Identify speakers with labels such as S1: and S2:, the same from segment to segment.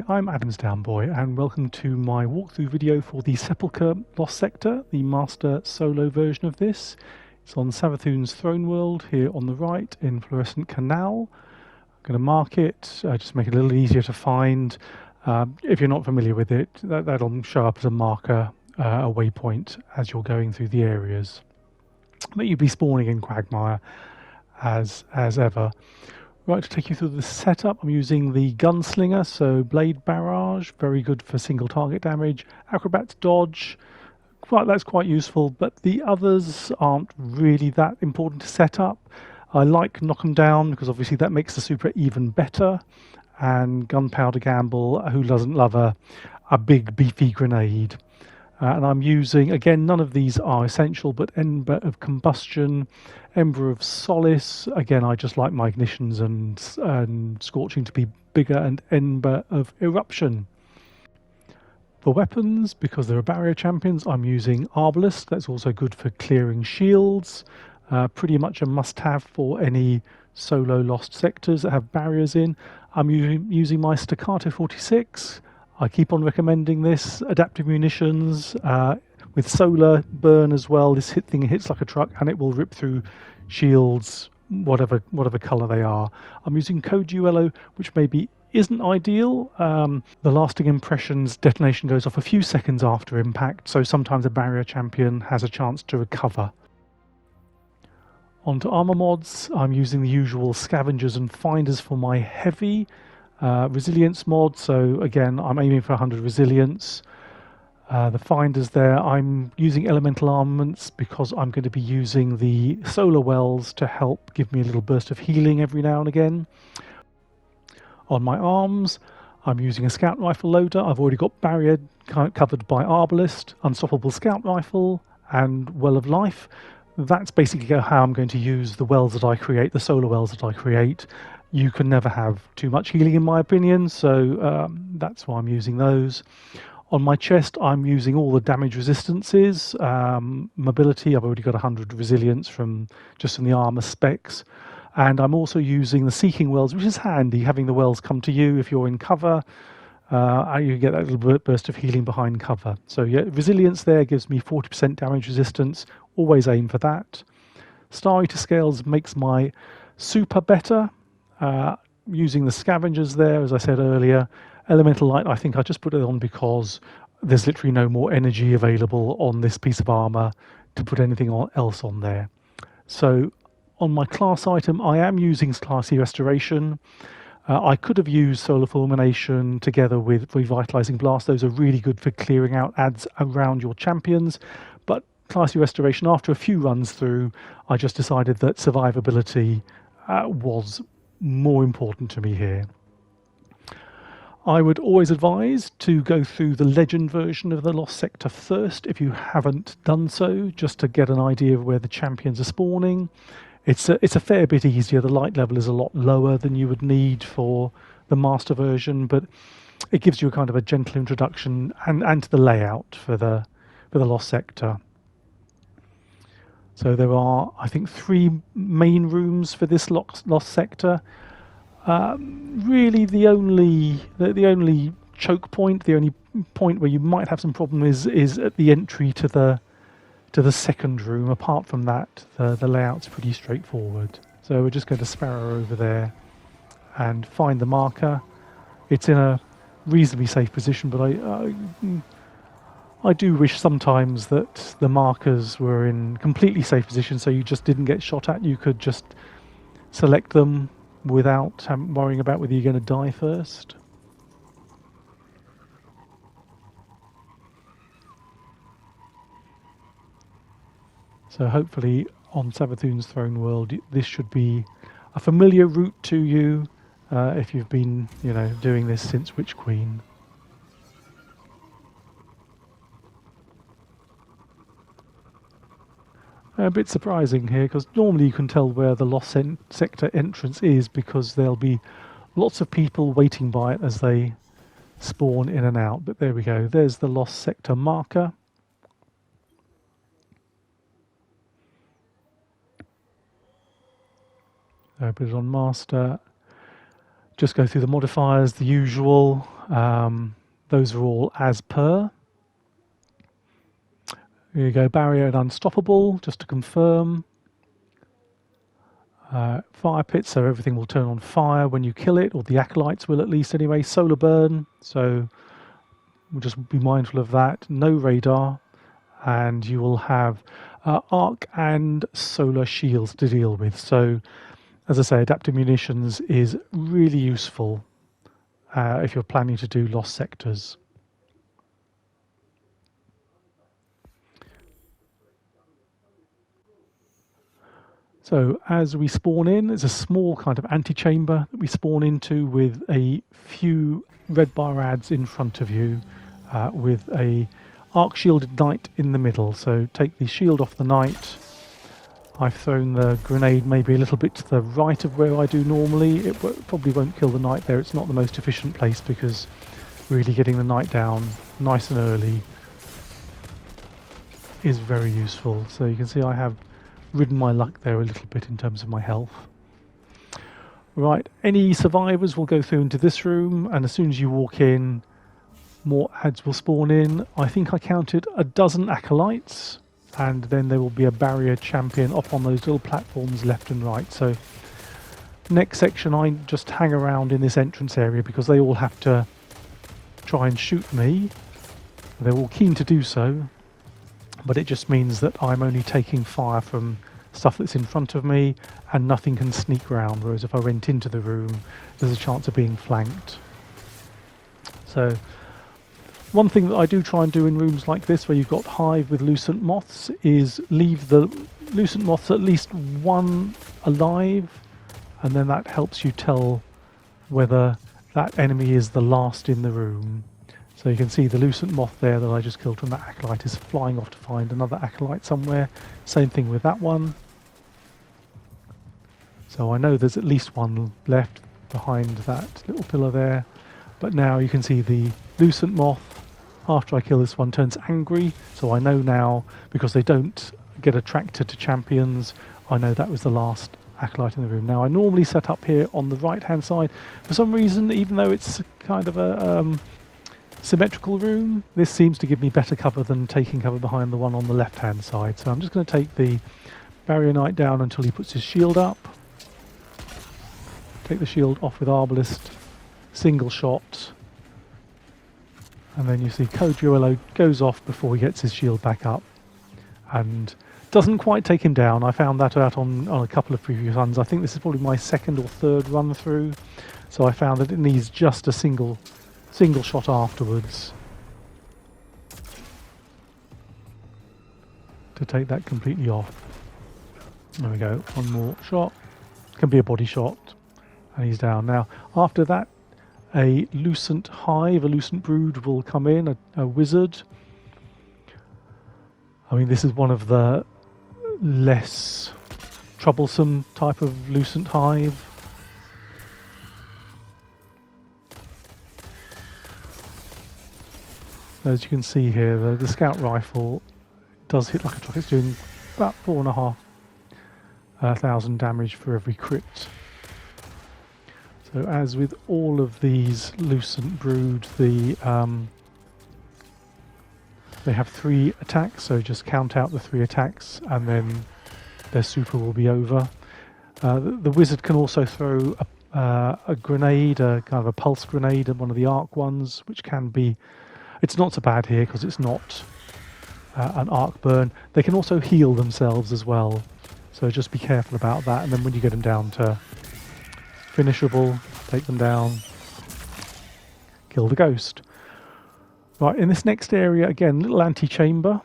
S1: I'm Adam's Downboy and welcome to my walkthrough video for the Sepulcher Lost Sector, the master solo version of this. It's on Savathûn's throne world here on the right in Fluorescent Canal. I'm going to mark it, just make it a little easier to find. If you're not familiar with it, that'll show up as a marker, a waypoint as you're going through the areas. But you'll be spawning in Quagmire as ever. Right, to take you through the setup, I'm using the Gunslinger, so Blade Barrage, very good for single target damage. Acrobat's Dodge, that's quite useful, but the others aren't really that important to set up. I like Knock 'em Down because obviously that makes the super even better. And Gunpowder Gamble, who doesn't love a big beefy grenade. And I'm using, again, none of these are essential, but Ember of Combustion, Ember of Solace. Again, I just like my ignitions and Scorching to be bigger, and Ember of Eruption. For weapons, because there are barrier champions, I'm using Arbelest. That's also good for clearing shields. Pretty much a must-have for any solo lost sectors that have barriers in. I'm using my Staccato 46. I keep on recommending this. Adaptive Munitions with solar burn as well. This thing hits like a truck and it will rip through shields, whatever colour they are. I'm using Code Duello, which maybe isn't ideal. The lasting impressions detonation goes off a few seconds after impact, so sometimes a barrier champion has a chance to recover. On to armour mods, I'm using the usual scavengers and finders for my heavy. Resilience mod, so again I'm aiming for 100 resilience. The finders there, I'm using elemental armaments because I'm going to be using the solar wells to help give me a little burst of healing every now and again. On my arms, I'm using a scout rifle loader. I've already got barrier covered by Arbelest, unstoppable scout rifle, and well of life. That's basically how I'm going to use the wells that I create, the solar wells that I create. You can never have too much healing in my opinion, so that's why I'm using those. On my chest, I'm using all the damage resistances. Mobility, I've already got 100 resilience just from the armor specs. And I'm also using the Seeking Wells, which is handy, having the wells come to you if you're in cover. You get that little burst of healing behind cover. So yeah, resilience there gives me 40% damage resistance. Always aim for that. Star Eater Scales makes my super better. Using the scavengers there, as I said earlier. Elemental Light, I think I just put it on because there's literally no more energy available on this piece of armor to put anything else on there. So on my class item, I am using Classy Restoration. I could have used Solar Fulmination together with Revitalizing Blast. Those are really good for clearing out ads around your champions. But Classy Restoration, after a few runs through, I just decided that survivability was more important to me here. I would always advise to go through the legend version of the Lost Sector first if you haven't done so, just to get an idea of where the champions are spawning. It's a fair bit easier. The light level is a lot lower than you would need for the master version, but it gives you a kind of a gentle introduction and to the layout for the Lost Sector. So there are, I think, 3 main rooms for this Lost Sector. Really, the only choke point, the only point where you might have some problem is at the entry to the second room. Apart from that, the layout's pretty straightforward. So we're just going to sparrow over there and find the marker. It's in a reasonably safe position, but I do wish sometimes that the markers were in completely safe position, so you just didn't get shot at. You could just select them without worrying about whether you're going to die first. So hopefully on Savathûn's throne world, this should be a familiar route to you if you've been, doing this since Witch Queen. A bit surprising here, because normally you can tell where the Lost Sector entrance is because there'll be lots of people waiting by it as they spawn in and out. But there we go, there's the Lost Sector marker. Put it on master. Just go through the modifiers, the usual. Those are all as per. Here you go, barrier and unstoppable, just to confirm. Fire pit, so everything will turn on fire when you kill it, or the acolytes will at least anyway. Solar burn, so we'll just be mindful of that. No radar, and you will have arc and solar shields to deal with. So, as I say, adaptive munitions is really useful if you're planning to do lost sectors. So as we spawn in, there's a small kind of antechamber that we spawn into with a few red bar ads in front of you with a arc shielded knight in the middle. So take the shield off the knight. I've thrown the grenade maybe a little bit to the right of where I do normally. It probably won't kill the knight there. It's not the most efficient place because really getting the knight down nice and early is very useful. So you can see I have ridden my luck there a little bit in terms of my health. Right, any survivors will go through into this room, and as soon as you walk in, more ads will spawn in. I think I counted a dozen acolytes, and then there will be a barrier champion up on those little platforms left and right. So next section I just hang around in this entrance area because they all have to try and shoot me. They're all keen to do so, but it just means that I'm only taking fire from stuff that's in front of me and nothing can sneak around, whereas if I went into the room there's a chance of being flanked. So one thing that I do try and do in rooms like this where you've got hive with lucent moths is leave the lucent moths at least one alive, and then that helps you tell whether that enemy is the last in the room. So you can see the lucent moth there that I just killed from that acolyte is flying off to find another acolyte somewhere. Same thing with that one. So I know there's at least one left behind that little pillar there. But now you can see the lucent moth, after I kill this one, turns angry. So I know now, because they don't get attracted to champions, I know that was the last acolyte in the room. Now I normally set up here on the right hand side. For some reason, even though it's kind of a symmetrical room, this seems to give me better cover than taking cover behind the one on the left hand side. So I'm just going to take the barrier knight down until he puts his shield up. Take the shield off with Arbelest, single shot, and then you see Kojuelo goes off before he gets his shield back up and doesn't quite take him down. I found that out on a couple of previous runs. I think this is probably my second or third run through, so I found that it needs just a single shot afterwards to take that completely off. There we go, one more shot. Can be a body shot, and he's down. Now after that, a lucent hive, a lucent brood will come in, a wizard. I mean, this is one of the less troublesome type of lucent hive. As you can see here, the scout rifle does hit like a truck. It's doing about 4,500 damage for every crit. So as with all of these lucent brood, they have 3 attacks, so just count out the 3 attacks and then their super will be over. The wizard can also throw a grenade, a kind of a pulse grenade, one of the arc ones, which can be... It's not so bad here because it's not an arc burn. They can also heal themselves as well, so just be careful about that. And then when you get them down to finishable, take them down, kill the ghost. Right, in this next area, again, little antechamber.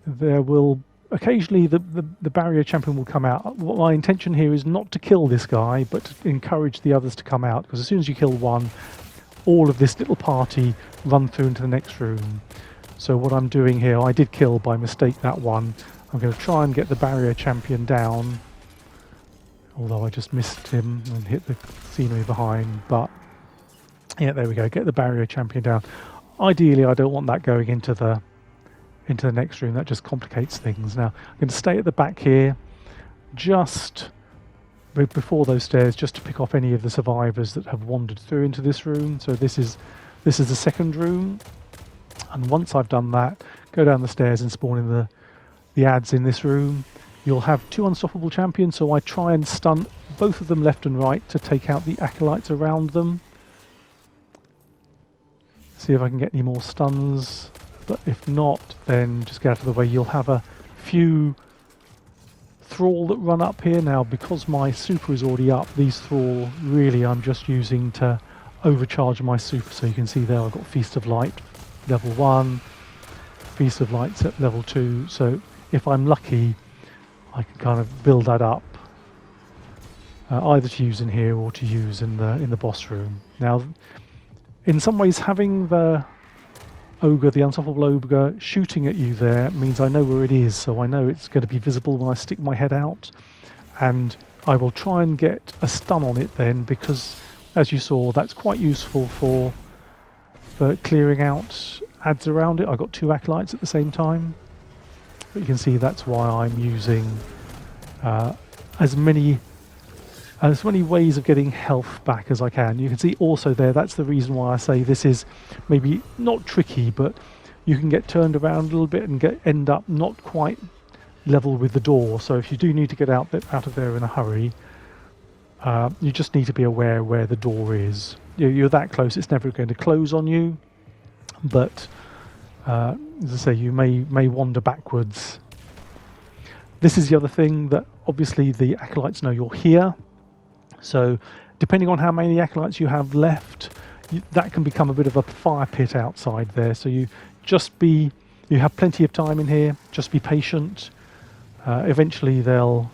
S1: There will occasionally the barrier champion will come out. What my intention here is not to kill this guy, but to encourage the others to come out, because as soon as you kill one, all of this little party run through into the next room. So what I'm doing here, I did kill by mistake that one. I'm going to try and get the barrier champion down, although I just missed him and hit the scenery behind. But yeah, there we go, get the barrier champion down. Ideally I don't want that going into the next room. That just complicates things. Now I'm going to stay at the back here, just before those stairs, just to pick off any of the survivors that have wandered through into this room. So this is the second room, and once I've done that, go down the stairs and spawn in the adds in this room. You'll have 2 unstoppable champions, so I try and stun both of them left and right to take out the acolytes around them. See if I can get any more stuns, but if not, then just get out of the way. You'll have a few thrall that run up here. Now, because my super is already up, these thrall really I'm just using to overcharge my super. So you can see there I've got Feast of Light level 1, Feast of Light's at level 2, so if I'm lucky I can kind of build that up, either to use in here or to use in the boss room. Now, in some ways, having the ogre, the unstoppable ogre, shooting at you there means I know where it is, so I know it's going to be visible when I stick my head out, and I will try and get a stun on it then, because as you saw, that's quite useful for clearing out adds around it. I got 2 acolytes at the same time, but you can see that's why I'm using as many ways of getting health back as I can. You can see also there, that's the reason why I say this is maybe not tricky, but you can get turned around a little bit and end up not quite level with the door. So if you do need to get out of there in a hurry, you just need to be aware where the door is. You're that close, it's never going to close on you, but as I say, you may wander backwards. This is the other thing, that obviously the acolytes know you're here, so depending on how many acolytes you have left, that can become a bit of a fire pit outside there. So you have plenty of time in here, just be patient. Eventually they'll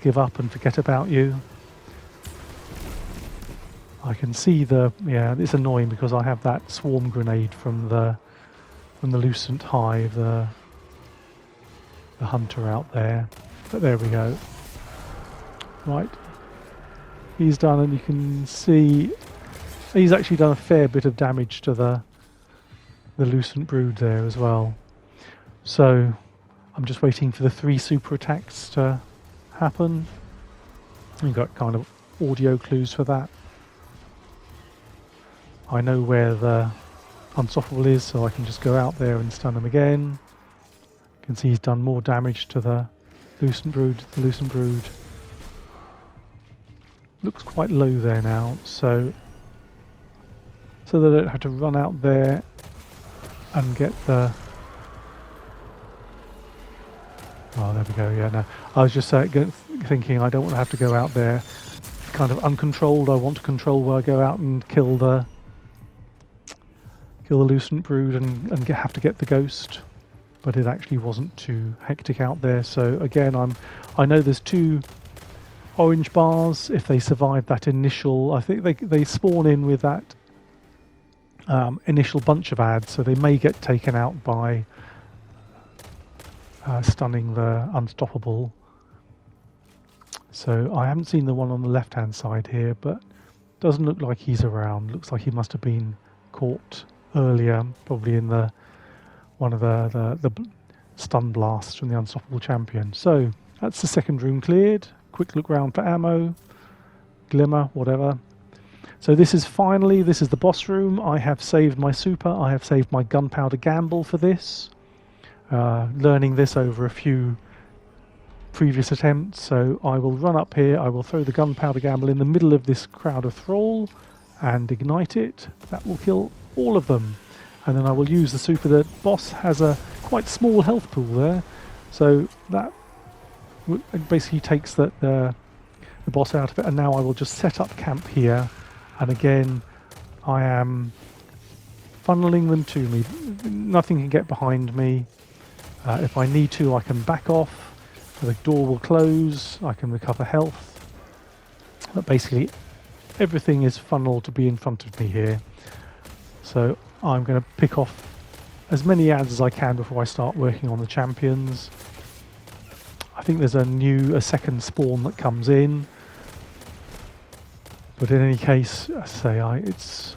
S1: give up and forget about you. I can see it's annoying because I have that swarm grenade from the Lucent Hive, the hunter out there. But there we go. Right, he's done, and you can see he's actually done a fair bit of damage to the Lucent Brood there as well. So I'm just waiting for the 3 super attacks to happen. We've got kind of audio clues for that. I know where the unstoppable is, so I can just go out there and stun him again. You can see he's done more damage to the Lucent Brood. The Lucent Brood looks quite low there now, so they don't have to run out there and get the... Oh, there we go. Yeah, no, I was just thinking I don't want to have to go out there kind of uncontrolled. I want to control where I go out and kill the Lucent Brood and have to get the ghost, but it actually wasn't too hectic out there. So again, I know there's 2 orange bars if they survive that initial. I think they spawn in with that initial bunch of adds, so they may get taken out by stunning the unstoppable. So I haven't seen the one on the left hand side here, but doesn't look like he's around. Looks like he must have been caught earlier, probably in one of the stun blasts from the unstoppable champion. So that's the second room cleared. Quick look round for ammo, glimmer, whatever. So this is the boss room. I have saved my super. I have saved my gunpowder gamble for this. Learning this over a few previous attempts. So I will run up here. I will throw the gunpowder gamble in the middle of this crowd of thrall and ignite it. That will kill all of them, and then I will use the super. The boss has a quite small health pool there, so that basically takes the boss out of it. And now I will just set up camp here, and again I am funneling them to me. Nothing can get behind me. If I need to, I can back off. The door will close. I can recover health. But basically everything is funneled to be in front of me here. So I'm going to pick off as many adds as I can before I start working on the champions. I think there's a second spawn that comes in, but in any case, I say it's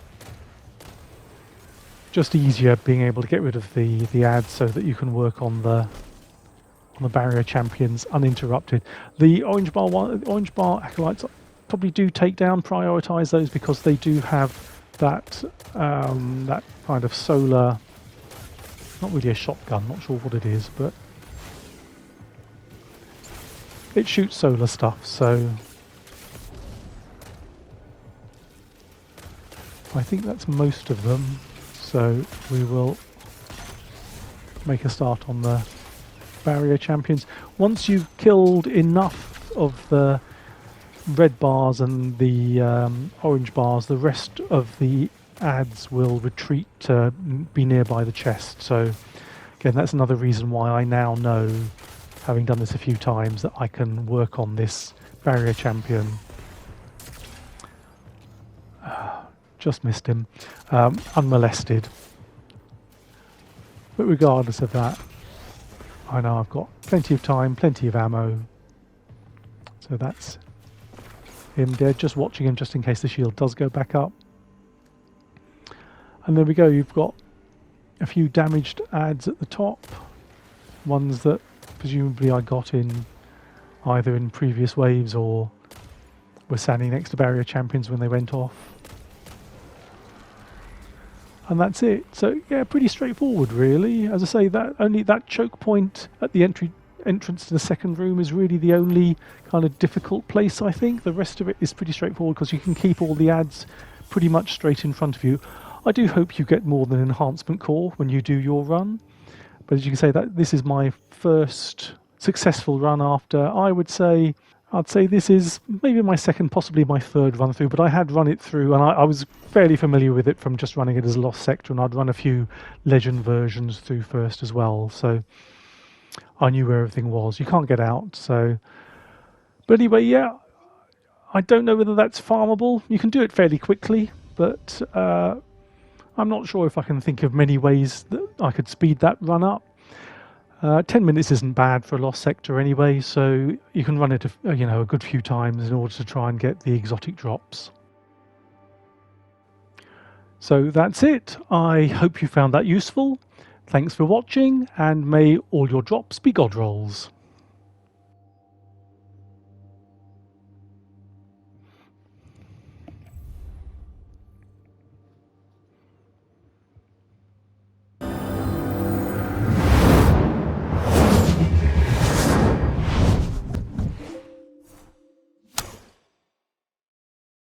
S1: just easier being able to get rid of the adds so that you can work on the on the barrier champions uninterrupted. The orange bar acolytes probably do take down, prioritize those because they do have that that kind of solar, not really a shotgun, not sure what it is, but it shoots solar stuff, so I think that's most of them. So we will make a start on the barrier champions. Once you've killed enough of the red bars and the orange bars, the rest of the ads will retreat to be nearby the chest. So again, that's another reason why I now know, having done this a few times, that I can work on this barrier champion. Just missed him, unmolested. But regardless of that, I know I've got plenty of time, plenty of ammo. So that's him dead, just watching him just in case the shield does go back up. And there we go, you've got a few damaged ads at the top, ones that presumably I got in either in previous waves or were standing next to barrier champions when they went off. And that's it. So yeah, pretty straightforward really. As I say, that only that choke point at the entrance to the second room is really the only kind of difficult place, I think. The rest of it is pretty straightforward because you can keep all the ads pretty much straight in front of you. I do hope you get more than an enhancement core when you do your run. But as you can say, that this is my first successful run after, I'd say this is maybe my second, possibly my third run through, but I had run it through and I was fairly familiar with it from just running it as a Lost Sector, and I'd run a few Legend versions through first as well, so I knew where everything was. You can't get out, so... But anyway, yeah, I don't know whether that's farmable. You can do it fairly quickly, but I'm not sure if I can think of many ways that I could speed that run up. 10 minutes isn't bad for a Lost Sector anyway, so you can run it a good few times in order to try and get the exotic drops. So that's it. I hope you found that useful. Thanks for watching, and may all your drops be God rolls.